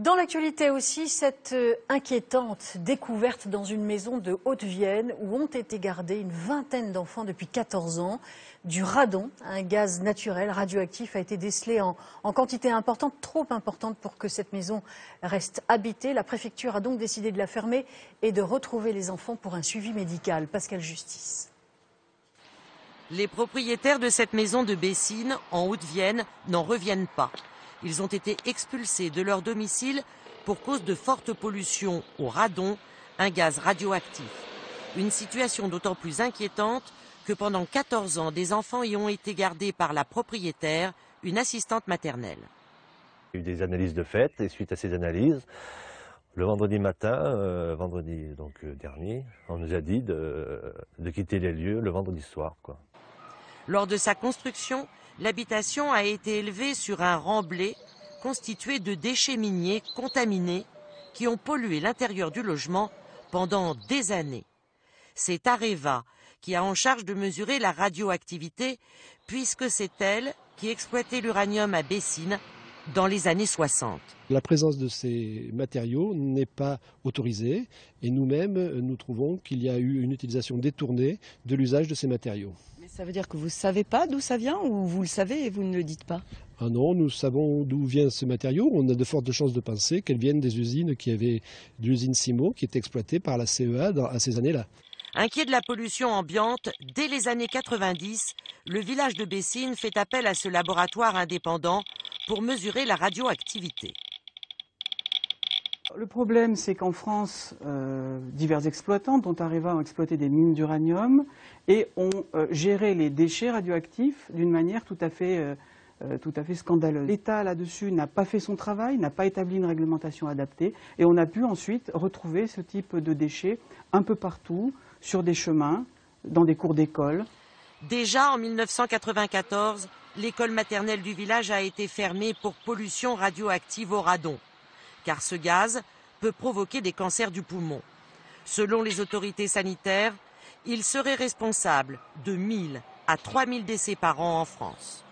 Dans l'actualité aussi, cette inquiétante découverte dans une maison de Haute-Vienne où ont été gardés une vingtaine d'enfants depuis 14 ans. Du radon, un gaz naturel radioactif, a été décelé en quantité importante, trop importante pour que cette maison reste habitée. La préfecture a donc décidé de la fermer et de retrouver les enfants pour un suivi médical. Pascal Justice. Les propriétaires de cette maison de Bessines, en Haute-Vienne, n'en reviennent pas. Ils ont été expulsés de leur domicile pour cause de forte pollution au radon, un gaz radioactif. Une situation d'autant plus inquiétante que pendant 14 ans, des enfants y ont été gardés par la propriétaire, une assistante maternelle. Il y a eu des analyses de fait et suite à ces analyses, le vendredi matin, dernier, on nous a dit de quitter les lieux le vendredi soir, quoi. Lors de sa construction, l'habitation a été élevée sur un remblai constitué de déchets miniers contaminés qui ont pollué l'intérieur du logement pendant des années. C'est Areva qui a en charge de mesurer la radioactivité puisque c'est elle qui exploitait l'uranium à Bessines dans les années 60. La présence de ces matériaux n'est pas autorisée et nous-mêmes, nous trouvons qu'il y a eu une utilisation détournée de l'usage de ces matériaux. Mais ça veut dire que vous ne savez pas d'où ça vient ou vous le savez et vous ne le dites pas? Ah non, nous savons d'où vient ce matériau. On a de fortes chances de penser qu'elles viennent des usines de l'usine Simo qui était exploitée par la CEA à ces années-là. Inquiet de la pollution ambiante, dès les années 90, le village de Bessines fait appel à ce laboratoire indépendant pour mesurer la radioactivité. Le problème, c'est qu'en France, divers exploitants, dont Areva, ont exploité des mines d'uranium et ont géré les déchets radioactifs d'une manière tout à fait scandaleuse. L'État, là-dessus, n'a pas fait son travail, n'a pas établi une réglementation adaptée et on a pu ensuite retrouver ce type de déchets un peu partout, sur des chemins, dans des cours d'école. Déjà en 1994, l'école maternelle du village a été fermée pour pollution radioactive au radon, car ce gaz peut provoquer des cancers du poumon. Selon les autorités sanitaires, il serait responsable de 1000 à 3000 décès par an en France.